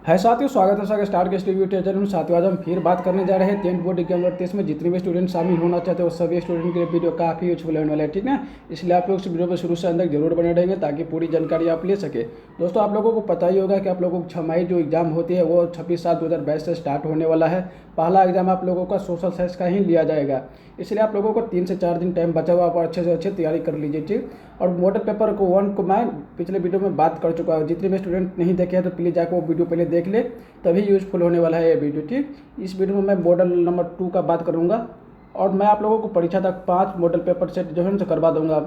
है साथियों, स्वागत है सागर स्टार के यूट्यूब चैनल में। साथियों, आज हम फिर बात करने जा रहे हैं 10th बोर्ड एग्जाम 2023 में जितने भी स्टूडेंट शामिल होना चाहते हैं वो सभी स्टूडेंट के लिए वीडियो काफ़ी यूजफुल होने वाला है, ठीक ना। इसलिए आप लोग इस वीडियो को शुरू से अंदर जरूर बने रहेंगे ताकि पूरी जानकारी आप ले सके। दोस्तों, आप लोगों को पता ही होगा कि आप लोगों को 6 मई जो एग्जाम होती है वो 26/7/2022 से स्टार्ट होने वाला है। पहला एग्जाम आप लोगों का सोशल साइंस का ही लिया जाएगा, इसलिए आप लोगों को 3 से 4 दिन टाइम बचा हुआ, आप अच्छे से अच्छे तैयारी कर लीजिए, ठीक। और मॉडल पेपर को 1 को मैं पिछले वीडियो में बात कर चुका हूँ। जितने भी स्टूडेंट नहीं देखे हैं तो प्लीज़ जाकर वो वीडियो पहले देख ले, तभी यूजफुल होने वाला है ये वीडियो, ठीक। इस वीडियो में मैं मॉडल नंबर 2 का बात करूँगा और मैं आप लोगों को परीक्षा तक 5 मॉडल पेपर सेट जो है उनसे करवा दूँगा,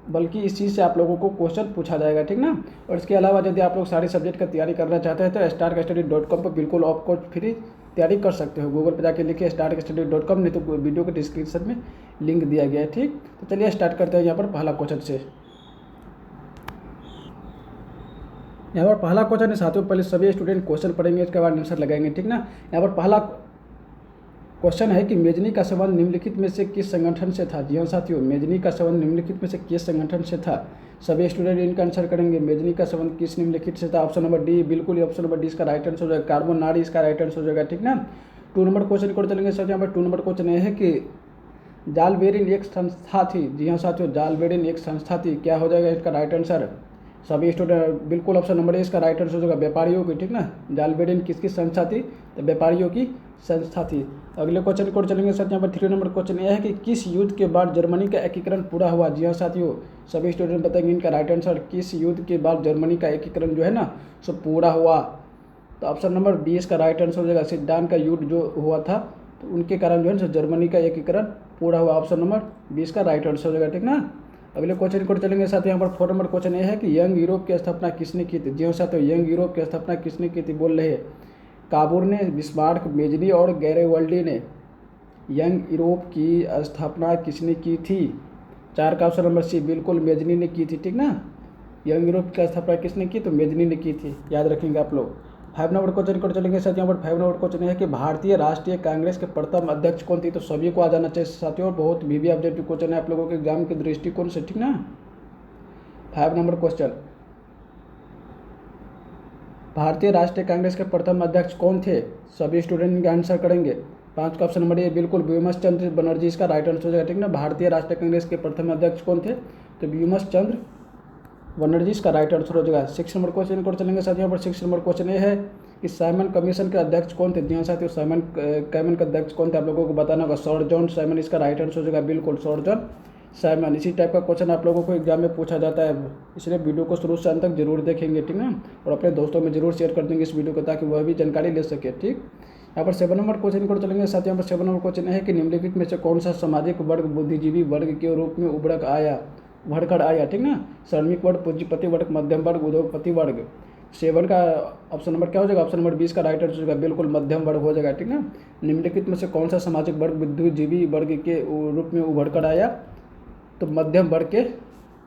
बल्कि इस चीज़ से आप लोगों को क्वेश्चन पूछा जाएगा, ठीक ना। और इसके अलावा यदि आप लोग सारे सब्जेक्ट का तैयारी करना चाहते हैं तो starkstudy.com पर बिल्कुल आपको फ्री तैयारी कर सकते हो। गूगल पर जाके लिखिए starkstudy.com, नहीं तो वीडियो के डिस्क्रिप्शन में लिंक दिया गया है, ठीक। तो चलिए स्टार्ट करते हैं यहाँ पर पहला क्वेश्चन से। यहाँ पर पहला क्वेश्चन है साथियों, पहले सभी स्टूडेंट क्वेश्चन पढ़ेंगे, इसके बाद आंसर लगाएंगे, ठीक ना। यहाँ पर पहला क्वेश्चन है कि मेजनी का संबंध निम्नलिखित में से किस संगठन से था। जी हाँ साथियों, मेजनी का संबंध निम्नलिखित में से किस संगठन से था। सभी स्टूडेंट इनका आंसर करेंगे। मेजनी का संबंध किस निम्नलिखित से था। ऑप्शन नंबर डी, बिल्कुल ऑप्शन नंबर डी इसका राइट आंसर हो जाएगा। कार्बोनारी इसका राइट आंसर हो जाएगा, ठीक ना। 2 नंबर क्वेश्चन को चलेंगे सर। यहाँ पर 2 नंबर क्वेश्चन यह है कि जालबेरिन एक संस्था थी। जी हाँ साथियों, जालबेरिन एक संस्था थी। क्या हो जाएगा इसका राइट आंसर। सभी स्टूडेंट बिल्कुल ऑप्शन नंबर ए इसका राइट आंसर हो जाएगा, व्यापारियों की, ठीक ना। जालबेरिन किसकी संस्था थी, तो व्यापारियों की संस्था थी। अगले क्वेश्चन को चलेंगे सर। यहाँ पर 3 नंबर क्वेश्चन यह है कि किस युद्ध के बाद जर्मनी का एकीकरण पूरा हुआ। जी हाँ साथियों, सभी स्टूडेंट बताएंगे इनका राइट आंसर। किस युद्ध के बाद जर्मनी का एकीकरण जो है ना सो पूरा हुआ, तो ऑप्शन नंबर बी इसका राइट आंसर हो जाएगा। सिद्धांत का युद्ध जो हुआ था तो उनके कारण जो है ना जर्मनी का एकीकरण पूरा हुआ। ऑप्शन नंबर बी इसका राइट आंसर हो जाएगा, ठीक ना। अगले क्वेश्चन को चलेंगे साथ। यहाँ पर 4 नंबर क्वेश्चन यह है कि यंग यूरोप की स्थापना किसने की थी। जी हाँ साथियों, यंग यूरोप की स्थापना किसने की थी बोल रहे हैं। काबूर ने, बिस्मार्क, मेजनी और गैरेवल्डी ने। यंग यूरोप की स्थापना किसने की थी। 4 का ऑप्शन नंबर सी, बिल्कुल मेजनी ने की थी, ठीक ना। यंग यूरोप की स्थापना किसने की, तो मेजनी ने की थी, याद रखेंगे आप लोग। 5 नंबर क्वेश्चन को चलेंगे साथ। यहाँ पर 5 नंबर क्वेश्चन है कि भारतीय राष्ट्रीय कांग्रेस के प्रथम अध्यक्ष कौन थी। तो सभी को आ जाना चाहिए साथियों, बहुत भी ऑब्जेक्टिव क्वेश्चन है आप लोगों के एग्जाम के दृष्टिकोण से, ठीक ना। 5 नंबर क्वेश्चन, भारतीय राष्ट्रीय कांग्रेस के प्रथम अध्यक्ष कौन थे। सभी स्टूडेंट इनका आंसर करेंगे। 5 का ऑप्शन नंबर ए, बिल्कुल व्योमस चंद्र बनर्जी इसका राइट आंसर हो जाएगा, ठीक ना। भारतीय राष्ट्रीय कांग्रेस के प्रथम अध्यक्ष कौन थे, तो व्योमस चंद्र बनर्जी इसका राइट आंसर हो जाएगा। 6 नंबर क्वेश्चन को चलेंगे साथ। यहाँ पर 6 नंबर क्वेश्चन ये है कि साइमन कमीशन के अध्यक्ष कौन थे। जी हाँ साथियों, साइमन कमीशन के अध्यक्ष कौन थे आप लोगों को बताना होगा। सर जॉन साइमन इसका राइट आंसर हो जाएगा, बिल्कुल सर जॉन साइमन। इसी टाइप का क्वेश्चन आप लोगों को एग्जाम में पूछा जाता है, इसलिए वीडियो को शुरू से अंत तक जरूर देखेंगे, ठीक ना। और अपने दोस्तों में जरूर शेयर कर देंगे इस वीडियो को ताकि वह भी जानकारी ले सके, ठीक। यहाँ पर 7 नंबर क्वेश्चन को चलेंगे साथ। यहाँ पर 7 नंबर क्वेश्चन है कि निम्नलिखित में से कौन सा सामाजिक वर्ग बुद्धिजीवी वर्ग के रूप में उभर कर आया, ठीक ना। श्रमिक वर्ग, पूंजीपति वर्ग, मध्यम वर्ग, उद्योगपति वर्ग। 7 का ऑप्शन नंबर क्या हो जाएगा, ऑप्शन नंबर 20 का राइट आंसर हो जाएगा, बिल्कुल मध्यम वर्ग हो जाएगा, ठीक ना। निम्नलिखित में से कौन सा सामाजिक वर्ग बुद्धिजीवी वर्ग के रूप में उभर कर आया, तो मध्यम वर्ग के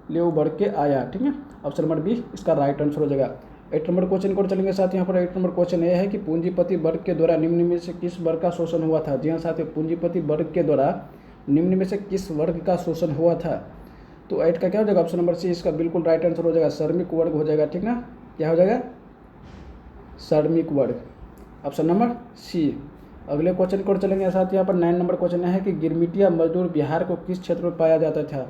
लिए उभर के आया, ठीक है। ऑप्शन नंबर बी इसका राइट आंसर हो जाएगा। 8 नंबर क्वेश्चन को चलेंगे साथ। यहाँ पर 8 नंबर क्वेश्चन यह है कि पूंजीपति वर्ग के द्वारा निम्न में से किस वर्ग का शोषण हुआ था। जी हाँ साथियों, पूंजीपति वर्ग के द्वारा निम्न में से किस वर्ग का शोषण हुआ था, तो 8 का क्या हो जाएगा, ऑप्शन नंबर सी इसका बिल्कुल राइट आंसर हो जाएगा, श्रमिक वर्ग हो जाएगा, ठीक ना। क्या हो जाएगा, श्रमिक वर्ग, ऑप्शन नंबर सी। अगले क्वेश्चन को चलेंगे साथ। यहाँ पर 9 नंबर क्वेश्चन है कि गिरमिटिया मजदूर बिहार को किस क्षेत्र में पाया जाता था।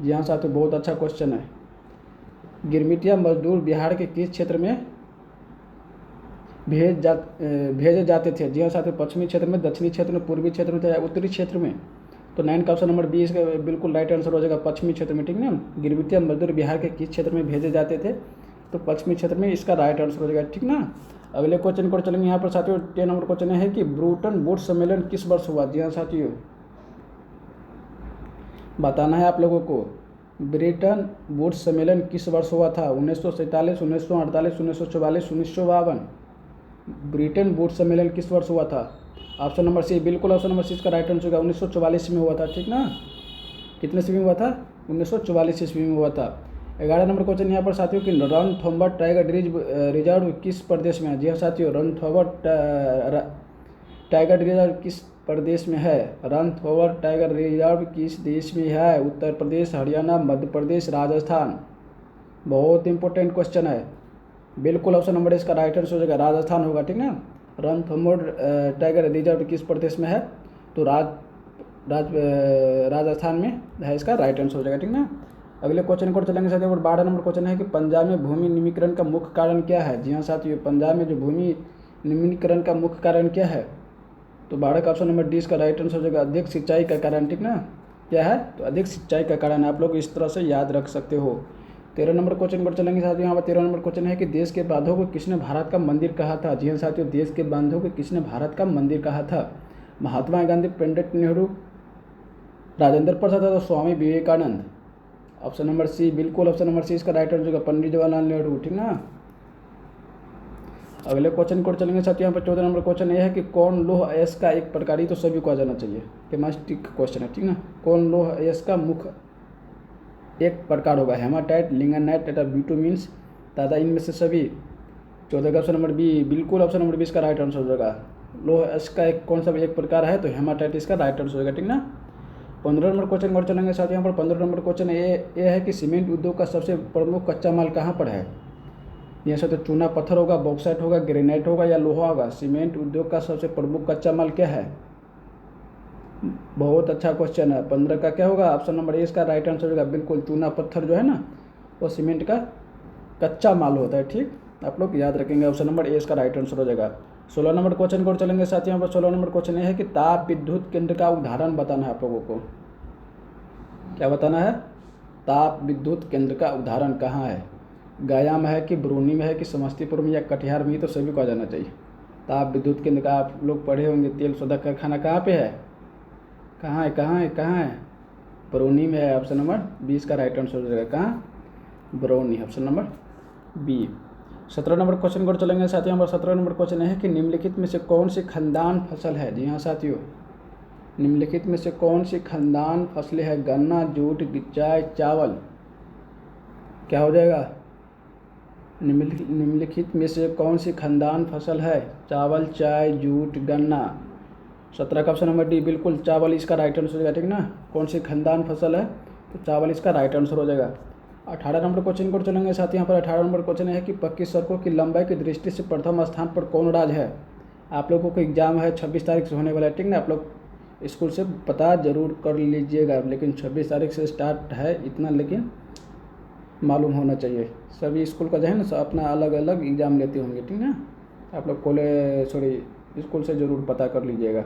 जी हाँ साथियों, बहुत अच्छा क्वेश्चन है। गिरमिटिया मजदूर बिहार के किस क्षेत्र में भेजे जाते थे। जी हाँ साथियों, पश्चिमी क्षेत्र में, दक्षिणी क्षेत्र में, पूर्वी क्षेत्र में या उत्तरी क्षेत्र में। तो 9 का ऑप्शन नंबर बी इसका बिल्कुल राइट आंसर हो जाएगा, पश्चिमी क्षेत्र में, ठीक ना। गिरमिटिया मजदूर बिहार के किस क्षेत्र में भेजे जाते थे, तो पश्चिमी क्षेत्र में इसका राइट आंसर हो जाएगा, ठीक ना। अगले क्वेश्चन को चलेंगे यहाँ पर साथियों। 10 नंबर क्वेश्चन है कि ब्रूटन वुड्स सम्मेलन किस वर्ष हुआ। जी हाँ साथियों, बताना है आप लोगों को, ब्रिटेन वुड्स सम्मेलन किस वर्ष हुआ था। 1947, 1948, 1944, 1952। ब्रिटेन वुड्स सम्मेलन किस वर्ष हुआ था। ऑप्शन नंबर सी, बिल्कुल ऑप्शन नंबर सी इसका राइट आंसर होगा, 1944 में हुआ था, ठीक ना। कितने ईस्वी में हुआ था, 1944 ईस्वी में हुआ था। 11 नंबर क्वेश्चन यहाँ पर साथियों कि रणथंभौर टाइगर रिजर्व किस प्रदेश में है। जी हाँ साथियों, रणथंभौर टाइगर रिजर्व किस प्रदेश में है। रणथंभौर टाइगर रिजर्व किस देश में है। उत्तर प्रदेश, हरियाणा, मध्य प्रदेश, राजस्थान। बहुत इंपॉर्टेंट क्वेश्चन है। बिल्कुल ऑप्शन नंबर इसका राइट आंसर हो जाएगा राजस्थान होगा, ठीक ना। रणथंभौर टाइगर रिजर्व किस प्रदेश में है? तो राजस्थान में है, इसका राइट आंसर हो जाएगा, ठीक ना। अगले क्वेश्चन को चलेंगे साथियों। और 12 नंबर क्वेश्चन है कि पंजाब में भूमि निम्नीकरण का मुख्य कारण क्या है? जी हाँ साथियों, पंजाब में जो भूमि निम्नीकरण का मुख्य कारण क्या है? तो 12 का ऑप्शन नंबर डी इसका राइट आंसर हो जाएगा अधिक सिंचाई का कारण, ठीक ना। क्या है? तो अधिक सिंचाई का कारण। आप लोग इस तरह से याद रख सकते हो। 13 नंबर क्वेश्चन पर चलेंगे साथियों। यहाँ पर 13 नंबर क्वेश्चन है कि देश के बांधों को किसने भारत का मंदिर कहा था? जी हाँ साथियों, देश के बांधों को किसने भारत का मंदिर कहा था? महात्मा गांधी, पंडित नेहरू, राजेंद्र प्रसाद और Swami Vivekananda. Option number C, बिल्कुल ऑप्शन नंबर सी इसका राइट आंसर होगा पंडित जवाहरलाल नेहरू, ठीक ना। अगले क्वेश्चन को चलेंगे साथियों। यहाँ पर 14 नंबर क्वेश्चन ये है कि कौन लौह अयस्क का एक प्रकार, ही तो सभी को आ जाना चाहिए, केमिस्ट्री का क्वेश्चन है, ठीक ना। कौन लौह अयस्क का मुख्य एक प्रकार होगा? हेमाटाइट, लिंगानाइट तथा बिटुमिन्स तथा इनमें से सभी। 14 का ऑप्शन नंबर बी, बिल्कुल ऑप्शन नंबर बी इसका राइट आंसर हो जाएगा। लौह अयस्क का एक कौन सा एक प्रकार है? तो हेमाटाइट इसका राइट आंसर होगा, ठीक ना। 15 नंबर क्वेश्चन और चलेंगे साथ। यहाँ पर 15 नंबर क्वेश्चन ये है कि सीमेंट उद्योग का सबसे प्रमुख कच्चा माल कहाँ पर है? यहाँ से तो चूना पत्थर होगा, बॉक्साइट होगा, ग्रेनाइट होगा या लोहा होगा। सीमेंट उद्योग का सबसे प्रमुख कच्चा माल क्या है? बहुत अच्छा क्वेश्चन है। 15 का क्या होगा? ऑप्शन नंबर ए इसका राइट आंसर होगा। बिल्कुल चूना पत्थर जो है ना, वो सीमेंट का कच्चा माल होता है, ठीक। आप लोग याद रखेंगे, ऑप्शन नंबर ए इसका राइट आंसर हो जाएगा। 16 नंबर क्वेश्चन को चलेंगे साथ। यहाँ पर 16 नंबर क्वेश्चन ये है कि ताप विद्युत केंद्र का उदाहरण बताना है आप लोगों को। क्या बताना है? ताप विद्युत केंद्र का उदाहरण कहाँ है? गया में है कि बरूनी में है कि समस्तीपुर में या कटिहार में? तो सभी को आ जाना चाहिए। ताप विद्युत केंद्र का आप लोग पढ़े होंगे। तेल शोधक कारखाना कहाँ पे है? कहाँ है? कहाँ है? कहाँ है? बरूनी में है। ऑप्शन नंबर 20 का राइट आंसर हो जाएगा। कहाँ? Barauni, option number B. 17 नंबर क्वेश्चन को चलेंगे साथियों। यहाँ पर 17 नंबर क्वेश्चन है कि निम्नलिखित में से कौन सी खानदान फसल है? जी हाँ साथियों, निम्नलिखित में से कौन सी खानदान फसलें हैं? गन्ना, जूट, चाय, चावल। क्या हो जाएगा? निम्नलिखित में से कौन सी खानदान फसल है? चावल, चाय, जूट, गन्ना। 17 का ऑप्शन नंबर डी, बिल्कुल चावल इसका राइट आंसर हो जाएगा, ठीक ना। कौन सी खानदान फसल है? तो चावल इसका राइट आंसर हो जाएगा। 18 नंबर क्वेश्चन को चलेंगे साथ। यहाँ पर 18 नंबर क्वेश्चन है कि पक्की सड़कों की लंबाई की दृष्टि से प्रथम स्थान पर कौन राज्य है? आप लोगों को एग्जाम है 26 तारीख से होने वाला है, ठीक ना। आप लोग स्कूल से पता जरूर कर लीजिएगा, लेकिन 26 तारीख से स्टार्ट है इतना, लेकिन मालूम होना चाहिए। सभी स्कूल का जो है ना अपना अलग अलग एग्ज़ाम लेते होंगे, ठीक ना। आप लोग स्कूल से ज़रूर पता कर लीजिएगा।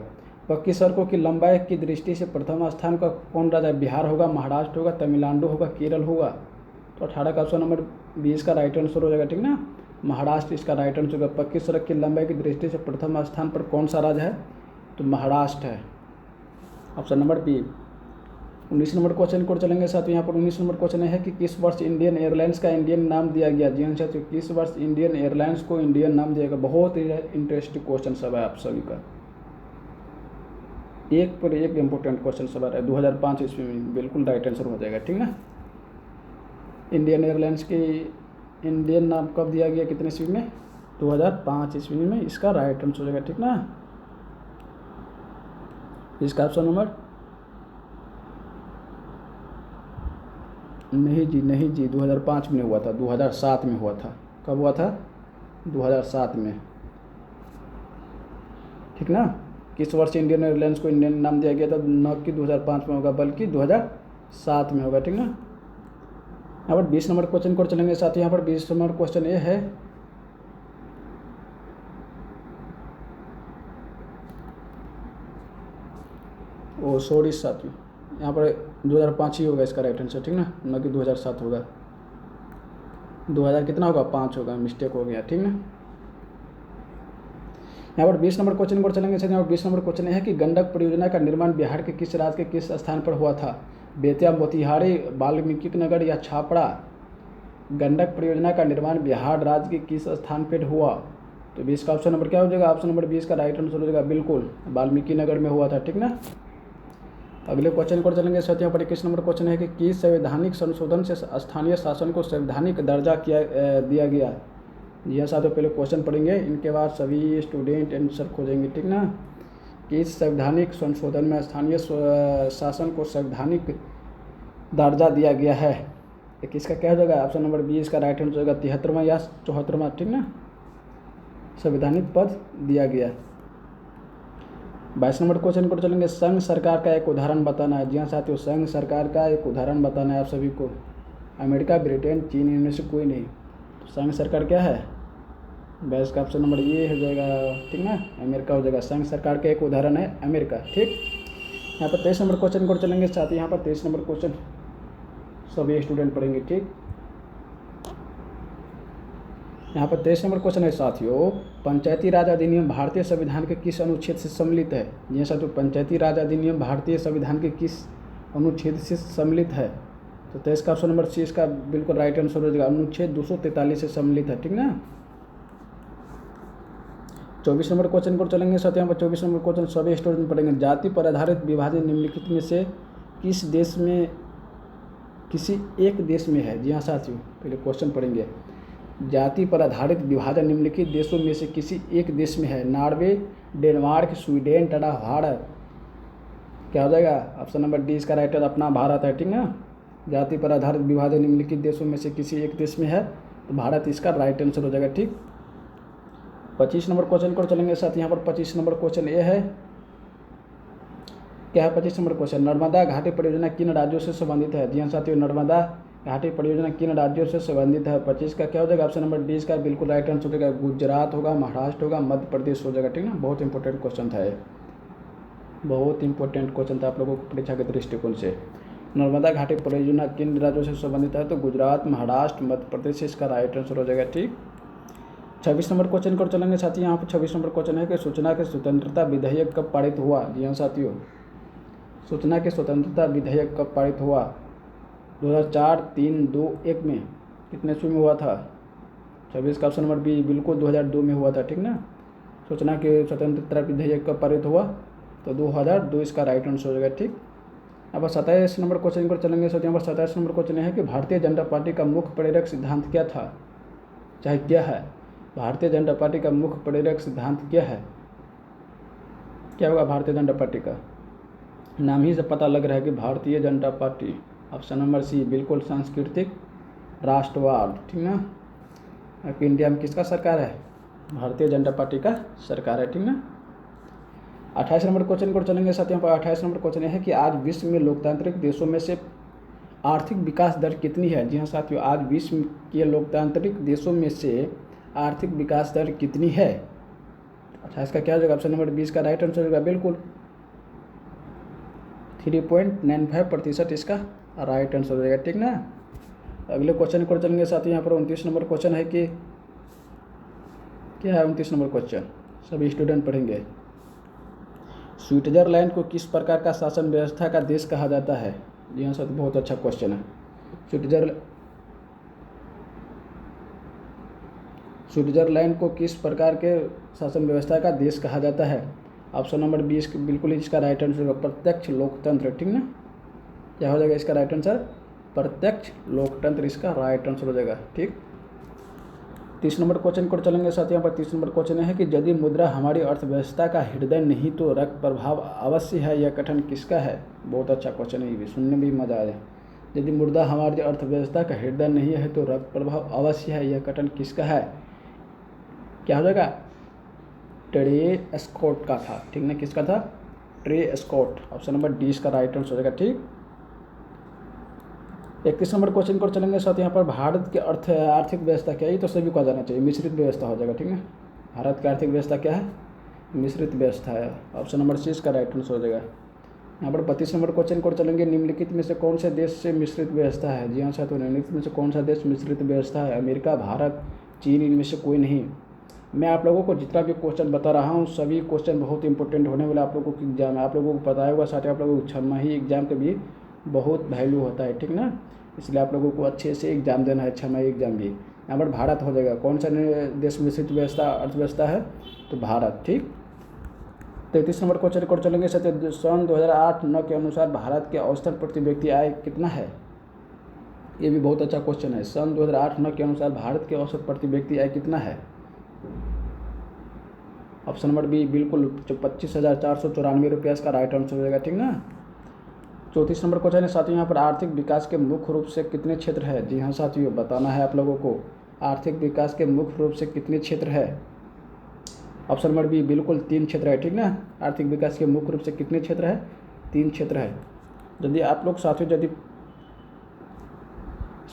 पक्की सड़कों की लंबाई की दृष्टि से प्रथम स्थान का कौन राज्य? बिहार होगा, महाराष्ट्र होगा, तमिलनाडु होगा, केरल होगा। तो 18 का ऑप्शन नंबर 20 का राइट आंसर हो जाएगा, ठीक ना। महाराष्ट्र इसका राइट आंसर होगा। पक्की सड़क की लंबाई की दृष्टि से प्रथम स्थान पर कौन सा राज्य है? तो महाराष्ट्र है, ऑप्शन नंबर बी। 19 नंबर क्वेश्चन को चलेंगे साथ। यहाँ पर 19 नंबर क्वेश्चन है कि किस वर्ष इंडियन एयरलाइंस का इंडियन नाम दिया गया? जी हाँ साथियों, किस वर्ष इंडियन एयरलाइंस को इंडियन नाम दिया गया? बहुत ही इंटरेस्टिंग क्वेश्चन सब है आप सभी का, एक पर एक इम्पोर्टेंट क्वेश्चन सब है। 2005 ईस्वी में बिल्कुल राइट आंसर हो जाएगा, ठीक ना। इंडियन एयरलाइंस की इंडियन नाम कब दिया गया, कितने ईस्वी में? 2005 ईस्वी में इसका राइट आंसर हो जाएगा, ठीक ना। इसका ऑप्शन नंबर नहीं जी 2005 में हुआ था, 2007 में हुआ था। कब हुआ था? 2007 में, ठीक ना। किस वर्ष इंडियन एयरलाइंस को इंडियन नाम दिया गया था? न कि 2005 में होगा, बल्कि 2007 में होगा, ठीक ना। यहाँ पर 20 नंबर क्वेश्चन को चलेंगे साथ। यहाँ पर 20 नंबर क्वेश्चन ये है सॉरी साथियों, यहाँ पर 2005 ही होगा इसका राइट आंसर, ठीक ना, न कि 2007 होगा। 2000 कितना होगा? 5 होगा, मिस्टेक हो गया, ठीक ना। यहाँ पर 20 नंबर क्वेश्चन को चलेंगे सर। यहाँ पर 20 नंबर क्वेश्चन है कि गंडक परियोजना का निर्माण बिहार के किस राज्य के किस स्थान पर हुआ था? बेतिया, मोतिहारी, वाल्मीकि नगर या छापड़ा। गंडक परियोजना का निर्माण बिहार राज्य के किस स्थान पर हुआ? तो 20 का ऑप्शन नंबर क्या हो जाएगा? ऑप्शन नंबर 20 का राइट आंसर हो जाएगा, बिल्कुल वाल्मीकि नगर में हुआ था, ठीक ना। अगले क्वेश्चन को चलेंगे साथ। यहाँ पर 21 नंबर क्वेश्चन है कि किस संवैधानिक संशोधन से स्थानीय शासन को संवैधानिक दर्जा दिया गया? जी हाँ साथियों, पहले क्वेश्चन पढ़ेंगे, इनके बाद सभी स्टूडेंट आंसर खोजेंगे, ठीक ना। किस संवैधानिक संशोधन में स्थानीय शासन को संवैधानिक दर्जा दिया गया है? 21 का क्या हो जाएगा? ऑप्शन नंबर बी इसका राइट आंसर हो जाएगा 73वां या 74वां, ठीक ना, संवैधानिक पद दिया गया। 22 नंबर क्वेश्चन को चलेंगे, संघ सरकार का एक उदाहरण बताना है। जी हाँ साथियों, संघ सरकार का एक उदाहरण बताना है आप सभी को। अमेरिका, ब्रिटेन, चीन, इनमें से कोई नहीं। तो संघ सरकार क्या है? बेस्ट का ऑप्शन नंबर ये हो जाएगा, ठीक ना, अमेरिका हो जाएगा। संघ सरकार का एक उदाहरण है अमेरिका, ठीक। यहाँ पर 23 नंबर क्वेश्चन को चलेंगे साथी। यहाँ पर 23 नंबर क्वेश्चन सभी स्टूडेंट पढ़ेंगे, ठीक। यहाँ पर 23 नंबर क्वेश्चन है साथियों, पंचायती राज अधिनियम भारतीय संविधान के किस अनुच्छेद से सम्मिलित है? जी साथियों, पंचायती राज अधिनियम भारतीय संविधान के किस अनुच्छेद से सम्मिलित है? तो 23 का ऑप्शन नंबर सी इसका बिल्कुल राइट आंसर हो जाएगा, अनुच्छेद 243 से सम्मिलित है, ठीक ना। 24 नंबर क्वेश्चन को चलेंगे साथियों। यहाँ पर 24 नंबर क्वेश्चन सभी स्टूडेंट पढ़ेंगे, जाति पर आधारित विभाजन निम्नलिखित में से किस देश में, किसी एक देश में है? जी हाँ साथियों, पहले क्वेश्चन पढ़ेंगे, जाति पर आधारित विभाजन निम्नलिखित देशों में से किसी एक देश में है? नॉर्वे, डेनमार्क, स्वीडन तथा भारत। क्या हो जाएगा? ऑप्शन नंबर डी इसका राइट आंसर अपना भारत है, ठीक ना। जाति पर आधारित विभाजन निम्नलिखित देशों में से किसी एक देश में है, तो भारत इसका राइट आंसर हो जाएगा, ठीक। 25 नंबर क्वेश्चन को चलेंगे साथ। यहाँ पर 25 नंबर क्वेश्चन ये है, क्या है 25 नंबर क्वेश्चन, नर्मदा घाटी परियोजना किन राज्यों से संबंधित है? जी हाँ साथियों, नर्मदा घाटी परियोजना किन राज्यों से संबंधित है? 25 का क्या हो जाएगा? ऑप्शन नंबर डी इसका बिल्कुल राइट आंसर हो जाएगा, गुजरात होगा, महाराष्ट्र होगा, मध्य प्रदेश हो जाएगा, ठीक ना। बहुत इंपॉर्टेंट क्वेश्चन था ये, बहुत इंपॉर्टेंट क्वेश्चन था आप लोगों को परीक्षा के दृष्टिकोण से। नर्मदा घाटी परियोजना किन राज्यों से संबंधित है? तो गुजरात, महाराष्ट्र, मध्य प्रदेश इसका राइट आंसर हो जाएगा, ठीक। 26 नंबर क्वेश्चन को चलेंगे साथी। यहाँ पर 26 नंबर क्वेश्चन है कि सूचना के स्वतंत्रता विधेयक कब पारित हुआ? जी हाँ साथियों, सूचना के स्वतंत्रता विधेयक कब पारित हुआ? 2004, 3, 2, 1 में, कितने ईस्वी में हुआ था? 26 का ऑप्शन नंबर बी बिल्कुल 2002 में हुआ था, ठीक ना। सूचना के स्वतंत्रता विधेयक कब पारित हुआ? तो 2002 इसका राइट आंसर हो जाएगा, ठीक। अब 27 नंबर क्वेश्चन को चलेंगे साथियों। यहाँ पर 27 नंबर क्वेश्चन है कि भारतीय जनता पार्टी का मुख्य प्रेरक सिद्धांत क्या था, चाहे क्या है? भारतीय जनता पार्टी का मुख्य प्रेरक सिद्धांत क्या है? क्या होगा भारतीय जनता पार्टी का? नाम ही से पता लग रहा है कि Bharatiya Janata party. Option number C बिल्कुल सांस्कृतिक राष्ट्रवाद, ठीक ना। आपकी इंडिया में किसका सरकार है? भारतीय जनता पार्टी का सरकार है, ठीक ना। 28 नंबर क्वेश्चन को चलेंगे साथ। यहाँ पर 28 नंबर क्वेश्चन है कि आज विश्व में लोकतांत्रिक देशों में से आर्थिक विकास दर कितनी है? जी हाँ साथियों, आज विश्व के लोकतांत्रिक देशों में से आर्थिक विकास दर कितनी है? 28 का क्या हो जाएगा? ऑप्शन नंबर 20 का राइट आंसर होगा, बिल्कुल 3.95% इसका राइट आंसर हो जाएगा, ठीक ना। अगले क्वेश्चन को चलेंगे साथ। यहाँ पर 29 नंबर क्वेश्चन है कि क्या है 29 नंबर क्वेश्चन, सभी स्टूडेंट पढ़ेंगे, स्विट्जरलैंड को किस प्रकार का शासन व्यवस्था का देश कहा जाता है? जी हाँ सर, बहुत अच्छा क्वेश्चन है। स्विट्जरलैंड को किस प्रकार के शासन व्यवस्था का देश कहा जाता है? ऑप्शन नंबर 20 बिल्कुल इसका राइट आंसर होगा, प्रत्यक्ष लोकतंत्र, ठीक ना। क्या हो जाएगा इसका राइट आंसर? प्रत्यक्ष लोकतंत्र इसका राइट आंसर हो जाएगा, ठीक। 30 नंबर क्वेश्चन को चलेंगे साथ। यहाँ पर 30 नंबर क्वेश्चन है कि यदि मुद्रा हमारी अर्थव्यवस्था का हृदय नहीं तो रक्त प्रभाव अवश्य है, यह कथन किसका है? बहुत अच्छा क्वेश्चन है, ये भी सुनने में भी मजा आया। यदि मुद्रा हमारी अर्थव्यवस्था का हृदय नहीं है तो रक्त प्रभाव अवश्य है, यह कथन किसका है? क्या हो जाएगा? ट्रे स्कॉट का था, ठीक ना। किसका था? Trey Scott. Option number D इसका राइट आंसर हो जाएगा, ठीक। 31 नंबर क्वेश्चन को चलेंगे साथ। यहाँ पर भारत के आर्थिक व्यवस्था क्या है? ये तो सभी को जाना चाहिए, मिश्रित व्यवस्था हो जाएगा, ठीक है। भारत की आर्थिक व्यवस्था क्या है? मिश्रित व्यवस्था है। ऑप्शन नंबर सी इसका राइट आंसर हो जाएगा। यहाँ पर 32 नंबर क्वेश्चन को चलेंगे, निम्नलिखित में से कौन से देश से मिश्रित व्यवस्था है? जी हाँ साथियों, निम्नलिखित में से कौन सा देश मिश्रित व्यवस्था है? अमेरिका, भारत, चीन, इनमें से कोई नहीं। मैं आप लोगों को जितना भी क्वेश्चन बता रहा हूँ सभी क्वेश्चन बहुत इंपॉर्टेंट होने वाले आप लोगों को एग्जाम है। आप लोगों को पता होगा साथ ही आप लोगों को छमाही एग्जाम के भी बहुत वैल्यू होता है, ठीक ना। इसलिए आप लोगों को अच्छे से एग्जाम देना है, छमाही एग्जाम भी। यहाँ पर भारत हो जाएगा। कौन सा देश मिश्रित व्यवस्था अर्थव्यवस्था है? तो भारत, ठीक। 33 नंबर क्वेश्चन को चलेंगे सत्य। सन 2008-9 के अनुसार भारत के औसत प्रति व्यक्ति आय कितना है? ये भी बहुत अच्छा क्वेश्चन है। सन 2008-9 के अनुसार भारत के औसत प्रति व्यक्ति आय कितना है? ऑप्शन नंबर बी बिल्कुल 25,494 रुपया इसका राइट आंसर हो जाएगा, ठीक ना। 34 नंबर क्वेश्चन है साथियों, यहाँ पर आर्थिक विकास के मुख्य रूप से कितने क्षेत्र है। जी हाँ साथियों, बताना है आप लोगों को आर्थिक विकास के मुख्य रूप से कितने क्षेत्र है। ऑप्शन नंबर बी बिल्कुल 3 क्षेत्र है, ठीक ना। आर्थिक विकास के मुख्य रूप से कितने क्षेत्र है, 3 क्षेत्र है। यदि आप लोग साथियों यदि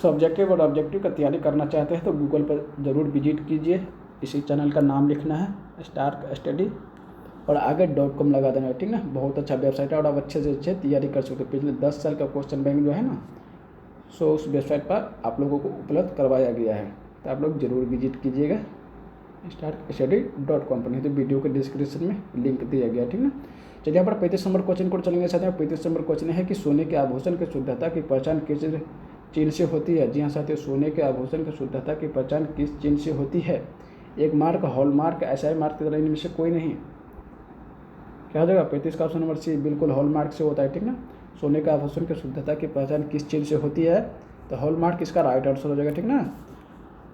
सब्जेक्टिव और ऑब्जेक्टिव का तैयारी करना चाहते हैं तो गूगल पर ज़रूर विजिट कीजिए। इसी चैनल का नाम लिखना है स्टार स्टडी और आगे .com लगा देना है, ठीक ना। बहुत अच्छा वेबसाइट है और आप अच्छे से अच्छे तैयारी कर सकते हो। पिछले 10 साल का क्वेश्चन बैंक जो है ना, सो उस वेबसाइट पर आप लोगों को उपलब्ध करवाया गया है, तो आप लोग ज़रूर विजिट कीजिएगा starstudy.com पर, नहीं तो वीडियो के डिस्क्रिप्शन में लिंक दिया गया, ठीक ना। चलिए यहाँ पर 35 नंबर क्वेश्चन को चलेंगे साथियों। 35 नंबर क्वेश्चन है कि सोने के आभूषण की शुद्धता की पहचान किस चिन्ह से होती है। जी हाँ साथियों, सोने के आभूषण की शुद्धता की पहचान किस चिन्ह से होती है। एक मार्क, हॉलमार्क, SI मार्क की तरह इनमें से कोई नहीं। क्या हो जाएगा 35 का ऑप्शन नंबर सी बिल्कुल हॉलमार्क से होता है, ठीक ना। सोने के आभूषण की शुद्धता की पहचान किस चिन्ह से होती है, तो हॉलमार्क इसका राइट आंसर हो जाएगा, ठीक ना।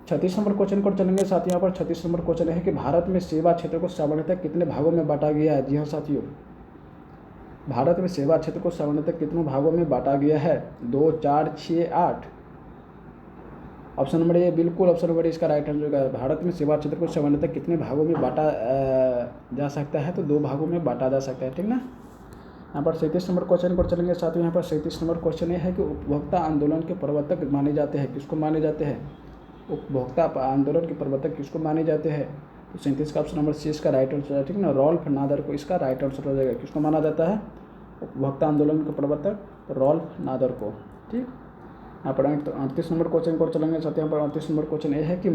36 नंबर क्वेश्चन को चलेंगे साथियों। यहाँ पर 36 नंबर क्वेश्चन है कि भारत में सेवा क्षेत्र को सामान्यतः कितने भागों में बांटा गया है। जी हाँ साथियों, भारत में सेवा क्षेत्र को सामान्यतः कितने भागों में बांटा गया है, 2, 4, 6, 8। ऑप्शन नंबर ए बिल्कुल ऑप्शन नंबर इसका राइट आंसर होगा। भारत में सेवा क्षेत्र को सामान्यतः कितने भागों में बांटा जा सकता है, तो 2 भागों में बांटा जा सकता है, ठीक ना। यहाँ पर 37 नंबर क्वेश्चन पर चलेंगे साथियों। यहाँ पर 37 नंबर क्वेश्चन ये है कि उपभोक्ता आंदोलन के प्रवर्तक माने जाते हैं, किसको माने जाते हैं। उपभोक्ता आंदोलन के प्रवर्तक किसको माने जाते हैं, तो 37 का ऑप्शन नंबर सी इसका राइट आंसर है, ठीक ना। रॉल्फ नादर को इसका राइट आंसर हो जाएगा। किसको माना जाता है, उपभोक्ता आंदोलन के प्रवर्तक रॉल्फ नादर को, ठीक। यहाँ पर 38 नंबर क्वेश्चन को चलेंगे साथियों। यहाँ पर 38 नंबर क्वेश्चन ये है कि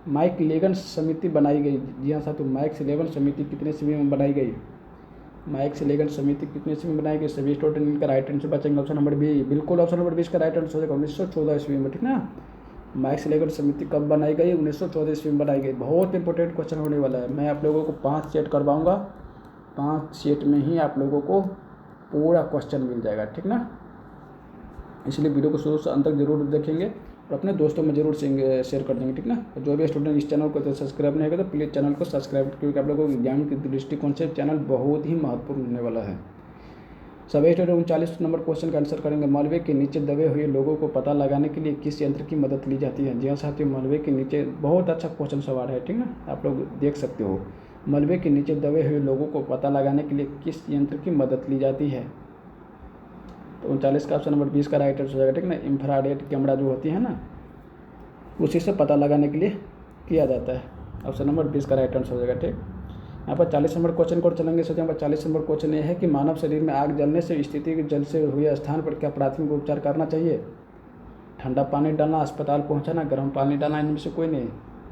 माइक लेगन समिति बनाई गई। जी हाँ साथियों, माइक लेगन समिति कितने ईस्वी में बनाई गई। माइक लेगन समिति कितने ईस्वी में बनाई गई। सभी स्टूडेंट इनका राइट आंसर बचेंगे। ऑप्शन नंबर बी बिल्कुल ऑप्शन नंबर 20 का राइट आंसर हो जाएगा 1914 ईस्वी में, ठीक ना। माइक लेगन समिति कब बनाई गई, 1914 ईस्वी में बनाई गई। बहुत इंपॉर्टेंट क्वेश्चन होने वाला है। मैं आप लोगों को 5 सेट करवाऊँगा, 5 सेट में ही आप लोगों को पूरा क्वेश्चन मिल जाएगा, ठीक ना। इसलिए वीडियो को शुरू से अंत तक जरूर देखेंगे और अपने दोस्तों में जरूर शेयर कर देंगे, ठीक ना। जो भी स्टूडेंट इस चैनल को तो सब्सक्राइब नहीं करेगा तो प्लीज़ चैनल को सब्सक्राइब, क्योंकि आप लोगों को एग्जाम की दृष्टिकोण से चैनल बहुत ही महत्वपूर्ण होने वाला है। सभी स्टूडेंट 39 नंबर क्वेश्चन का आंसर करेंगे। मलबे के नीचे दबे हुए लोगों को पता लगाने के लिए किस यंत्र की मदद ली जाती है। जी हाँ साथियों, मलबे के नीचे बहुत अच्छा क्वेश्चन सवाल है, ठीक ना। आप लोग देख सकते हो, मलबे के नीचे दबे हुए लोगों को पता लगाने के लिए किस यंत्र की मदद ली जाती है, तो 39 का ऑप्शन नंबर 20 का राइट आंसर हो जाएगा, ठीक ना। इंफ्रारेड कैमरा जो होती है ना, उसी से पता लगाने के लिए किया जाता है। ऑप्शन नंबर 20 का राइट आंसर हो जाएगा, ठीक। यहाँ पर 40 नंबर क्वेश्चन को चलेंगे सोचें। यहाँ पर 40 नंबर क्वेश्चन ये है कि मानव शरीर में आग जलने से स्थिति जल से हुए स्थान पर क्या प्राथमिक उपचार करना चाहिए। ठंडा पानी डालना, अस्पताल पहुँचाना, गर्म पानी डालना, इनमें से कोई नहीं।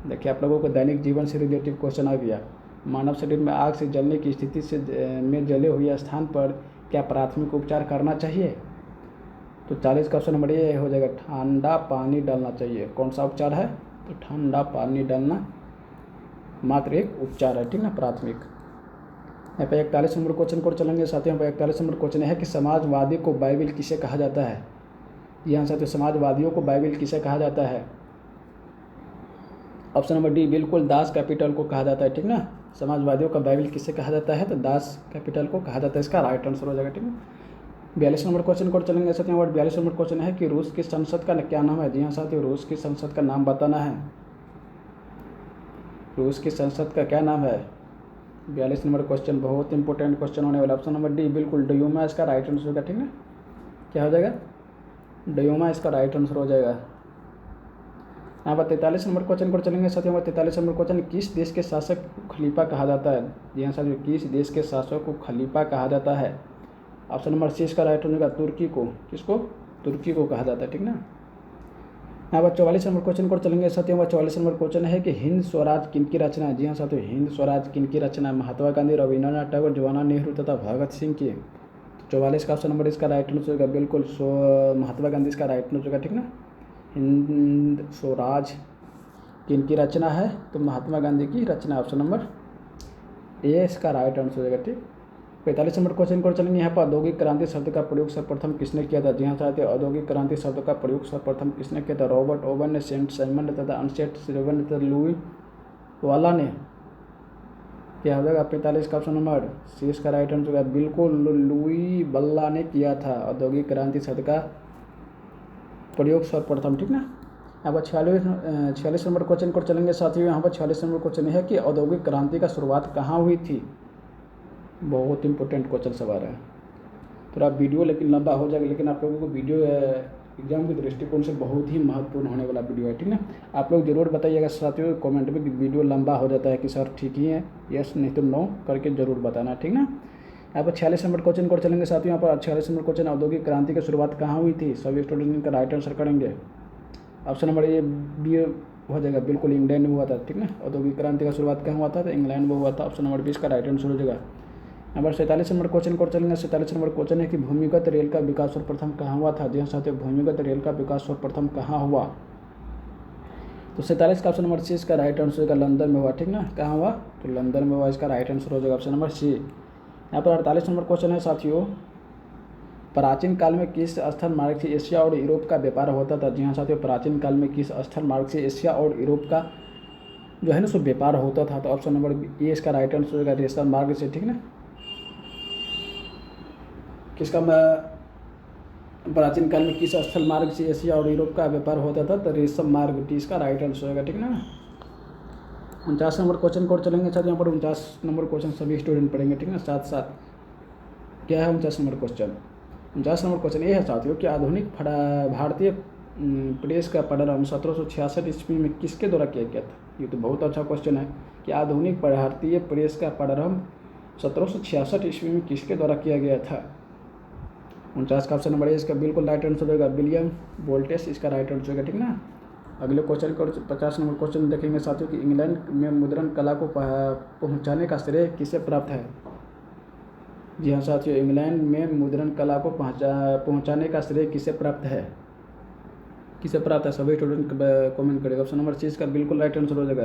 देखिए आप लोगों को दैनिक जीवन से रिलेटेड क्वेश्चन आ गया। मानव शरीर में आग से जलने की स्थिति से में जले हुए स्थान पर क्या प्राथमिक उपचार करना चाहिए, तो 40 का ऑप्शन नंबर ये हो जाएगा, ठंडा पानी डालना चाहिए। कौन सा उपचार है, तो ठंडा पानी डालना मात्र एक उपचार है, ठीक ना, प्राथमिक। यहाँ पे 41 नंबर क्वेश्चन को चलेंगे साथियों। यहाँ पे 41 नंबर क्वेश्चन है कि समाजवादी को बाइबिल किसे कहा जाता है। यहाँ साथियों, समाजवादियों को बाइबिल किसे कहा जाता है। ऑप्शन नंबर डी बिल्कुल दास कैपिटल को कहा जाता है, ठीक ना। समाजवादियों का बाइबिल किसे कहा जाता है, तो दास कैपिटल को कहा जाता है। इसका राइट आंसर हो जाएगा, ठीक है। 42 नंबर क्वेश्चन को चलेंगे साथियों। और 42 नंबर क्वेश्चन है कि रूस की संसद का क्या नाम है। जी हाँ साथियों, रूस की संसद का नाम बताना है। रूस की संसद का क्या नाम है। 42 नंबर क्वेश्चन बहुत इंपॉर्टेंट क्वेश्चन होने वाला। ऑप्शन नंबर डी बिल्कुल डयूमा इसका राइट आंसर होगा, ठीक है। क्या हो जाएगा, डयूमा इसका राइट आंसर हो जाएगा। यहाँ पर 43 नंबर क्वेश्चन को चलेंगे साथियों। 43 नंबर क्वेश्चन, किस देश के शासक को खलीफा कहा जाता है। जी हाँ साथियों, किस देश के शासक को खलीफा कहा जाता है। ऑप्शन नंबर सी इसका राइट होगा, तुर्की को। किसको, तुर्की को कहा जाता है, ठीक ना। यहाँ पर 44 नंबर क्वेश्चन को चलेंगे साथियों। 44 नंबर क्वेश्चन है कि हिंद स्वराज किन की रचना है। जी हाँ साथियों, हिंद स्वराज किन की रचना है। महात्मा गांधी, रविंद्रनाथ टैगोर, जवाहरलाल नेहरू तथा भगत सिंह की। 44 का ऑप्शन नंबर इसका राइट आंसर होगा, बिल्कुल महात्मा गांधी इसका राइट आंसर होगा, ठीक ना। हिंद स्वराज किन की रचना है, तो महात्मा गांधी की रचना। ऑप्शन नंबर ए इसका राइट आंसर हो जाएगा, ठीक। 45 नंबर क्वेश्चन को चलेंगे। यहाँ पर औद्योगिक क्रांति शब्द का प्रयोग सर्वप्रथम किसने किया था। जी हाँ साथियों, औद्योगिक क्रांति शब्द का प्रयोग सर्वप्रथम किसने किया था। रॉबर्ट ओवन ने, सेंट साइमन ने तथा अनसेट श्रीवन ने तथा लुई वाला ने। क्या हो जाएगा 45 का ऑप्शन नंबर सी इसका राइट आंसर होगा। बिल्कुल लुई बल्ला ने किया था औद्योगिक क्रांति शब्द का प्रयोग सर्वप्रथम, ठीक ना। यहाँ पर 46 नंबर क्वेश्चन को चलेंगे साथियों। यहाँ पर 46 नंबर क्वेश्चन है कि औद्योगिक क्रांति का शुरुआत कहाँ हुई थी। बहुत इंपॉर्टेंट क्वेश्चन सवाल है। थोड़ा वीडियो लेकिन लंबा हो जाएगा, लेकिन आप लोगों को वीडियो एग्जाम के दृष्टिकोण से बहुत ही महत्वपूर्ण होने वाला वीडियो है, ठीक ना। आप लोग जरूर बताइएगा साथियों कमेंट में कि वीडियो लंबा हो जाता है कि सर ठीक ही है, यस नहीं तो नो करके जरूर बताना, ठीक ना। यहाँ पर 46 नंबर क्वेश्चन को चलेंगे साथियों। यहाँ पर 46 नंबर क्वेश्चन औद्योगिक क्रांति की शुरुआत कहाँ हुई थी, सभी स्टूडेंट का राइट आंसर करेंगे। ऑप्शन नंबर ए बी हो जाएगा, बिल्कुल इंग्लैंड में हुआ था, ठीक ना। औद्योगिक क्रांति का शुरुआत कहाँ हुआ था, तो इंग्लैंड में हुआ था। ऑप्शन नंबर 20 का राइट आंसर हो जाएगा। यहाँ पर 47 नंबर क्वेश्चन को चलेंगे। 47 नंबर क्वेश्चन है कि भूमिगत रेल का विकास सर्वप्रथम कहाँ हुआ था। जी हाँ साथियों, भूमिगत रेल का विकास सर्वप्रथम कहाँ हुआ, तो 47 का ऑप्शन नंबर सी इसका राइट आंसर होगा, लंदन में हुआ, ठीक ना। कहाँ हुआ, तो लंदन में हुआ, इसका राइट आंसर हो जाएगा ऑप्शन नंबर सी। यहाँ पर 48 नंबर क्वेश्चन है साथियों, प्राचीन काल में किस स्थल मार्ग से एशिया और यूरोप का व्यापार होता था। जी हाँ साथियों, प्राचीन काल में किस स्थल मार्ग से एशिया और यूरोप का जो है ना सो व्यापार होता था, तो ऑप्शन नंबर ए इसका राइट आंसर होगा, रेशम मार्ग से, ठीक ना। किसका प्राचीन काल में किस स्थल मार्ग से एशिया और यूरोप का व्यापार होता था, तो रेशम मार्ग, डी इसका राइट आंसर होगा, ठीक ना। 49 नंबर क्वेश्चन को चलेंगे साथ। यहाँ पर 49 नंबर क्वेश्चन सभी स्टूडेंट पढ़ेंगे, ठीक ना, साथ साथ। क्या है 49 नंबर क्वेश्चन। 49 नंबर क्वेश्चन ये है साथियों कि आधुनिक भारतीय प्रेस का प्रारंभ 1766 ईस्वी में किसके द्वारा किया गया था। ये तो बहुत अच्छा क्वेश्चन है कि आधुनिक भारतीय प्रेस का प्रारंभ 1766 ईस्वी में किसके द्वारा किया गया था। 49 का ऑप्शन नंबर है इसका बिल्कुल राइट आंसर होगा, विलियम वोल्टेस इसका राइट आंसर होगा, ठीक ना। अगले क्वेश्चन को 50 नंबर क्वेश्चन देखेंगे साथियों कि इंग्लैंड में मुद्रण कला को पहुंचाने का श्रेय किसे प्राप्त है। जी हाँ साथियों, इंग्लैंड में मुद्रण कला को पहुंचाने का श्रेय किसे प्राप्त है, किसे प्राप्त है, सभी स्टूडेंट कमेंट करेगा। ऑप्शन नंबर सी इसका बिल्कुल राइट आंसर हो जाएगा,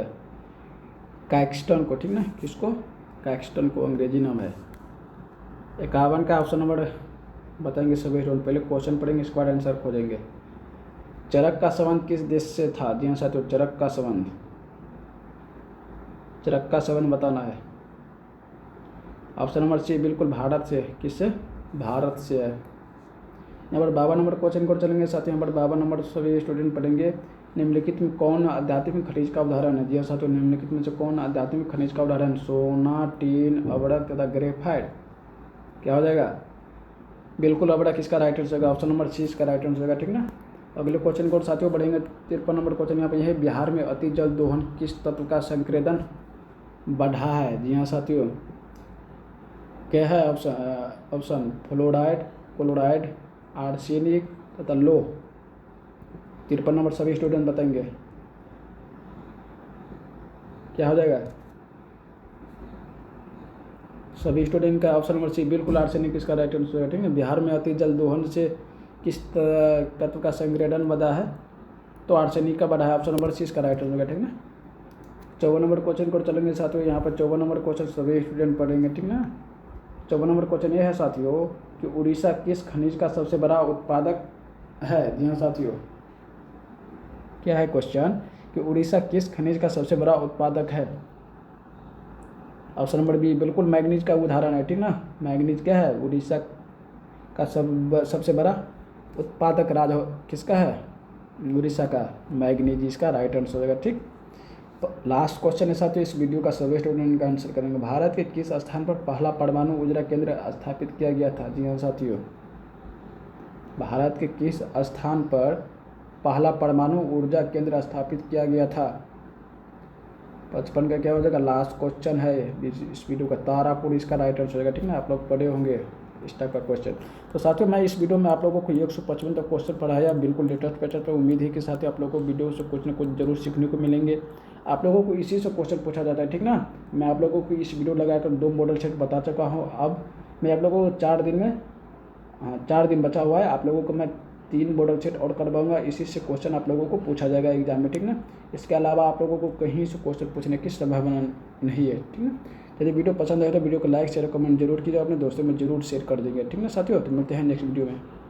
कैक्सटन को, ठीक ना। किसको, कैक्सटन को, अंग्रेजी नाम है। 51 का ऑप्शन नंबर बताएंगे सभी स्टूडेंट। पहले क्वेश्चन पढ़ेंगे, इसके बाद आंसर खोजेंगे। चरक का संबंध किस देश से था। जी हाँ साथियों, चरक का संबंध, चरक का संबंध बताना है। ऑप्शन नंबर सी बिल्कुल भारत से, किससे, भारत से है। यहाँ पर 52 नंबर क्वेश्चन को चलेंगे साथियों। यहाँ पर 52 नंबर सभी स्टूडेंट पढ़ेंगे। निम्नलिखित में कौन आध्यात्मिक खनिज का उदाहरण है। जी हाँ साथियों, निम्नलिखित में से कौन आध्यात्मिक खनिज का उदाहरण, सोना, टीन, अबड़क तथा ग्रेफाइट। क्या हो जाएगा, बिल्कुल अबड़क इसका राइट आंसर होगा, ऑप्शन नंबर सी इसका राइट आंसर होगा, ठीक ना। अगले क्वेश्चन को साथियों बढ़ेंगे। 53 नंबर क्वेश्चन यहाँ पे यह बिहार में अति जल दोहन किस तत्व का संकेंद्रण बढ़ा है। जी हाँ साथियों, क्या है ऑप्शन फ्लोराइड, क्लोराइड, आर्सेनिक तथा लो। 53 नंबर सभी स्टूडेंट बताएंगे, क्या हो जाएगा, सभी स्टूडेंट का ऑप्शन नंबर सी बिल्कुल आर्सेनिक इसका राइट आंसर है, ठीक है। बिहार में अति जल दोहन से किस तत्व का संकेंद्रण बढ़ा है, तो आर्सेनिक का बढ़ा है, ऑप्शन नंबर सी इसका राइट आंसर है, ठीक ना। 54 नंबर क्वेश्चन को चलेंगे साथियों। यहाँ पर 54 नंबर क्वेश्चन सभी स्टूडेंट पढ़ेंगे, ठीक ना। 54 नंबर क्वेश्चन ये है साथियों कि उड़ीसा किस खनिज का सबसे बड़ा उत्पादक है। जी हाँ साथियों, क्या है क्वेश्चन कि उड़ीसा किस खनिज का सबसे बड़ा उत्पादक है। ऑप्शन नंबर बी बिल्कुल मैग्नीज का उदाहरण है, ठीक ना। मैग्नीज क्या है, उड़ीसा का सबसे बड़ा उत्पादक राज्य किसका है, उड़ीसा का, मैग्नीज इसका राइट आंसर होगा, ठीक। तो लास्ट क्वेश्चन है साथियों इस वीडियो का, सभी स्टूडेंट का आंसर करेंगे। भारत के किस स्थान पर पहला परमाणु ऊर्जा केंद्र स्थापित किया गया था। जी हाँ साथियों, भारत के किस स्थान पर पहला परमाणु ऊर्जा केंद्र स्थापित किया गया था। 55 का क्या हो जाएगा, लास्ट क्वेश्चन है इस वीडियो का, तारापुर इसका राइट आंसर होगा, ठीक है। आप लोग पढ़े होंगे इस टाइप का क्वेश्चन। तो साथियों मैं इस वीडियो में आप लोगों को 155 तक क्वेश्चन पढ़ाया, बिल्कुल लेटेस्ट पैटर्न पर। उम्मीद है कि साथियों आप लोगों को वीडियो से कुछ ना कुछ जरूर सीखने को मिलेंगे। आप लोगों को इसी से क्वेश्चन पूछा जाता है, ठीक ना। मैं आप लोगों को इस वीडियो लगाकर 2 मॉडल सेट बता चुका हूँ। अब मैं आप लोगों को 4 दिन में 4 दिन बचा हुआ है, आप लोगों को मैं 3 मॉडल सेट और करवाऊंगा। इसी से क्वेश्चन आप लोगों को पूछा जाएगा एग्जाम में, ठीक ना। इसके अलावा आप लोगों को कहीं से क्वेश्चन पूछने की संभावना नहीं है, ठीक ना। यदि वीडियो पसंद आए तो वीडियो को लाइक शेयर कमेंट जरूर कीजिए, अपने दोस्तों में जरूर शेयर कर देंगे, ठीक ना साथियों। तो मिलते हैं नेक्स्ट वीडियो में।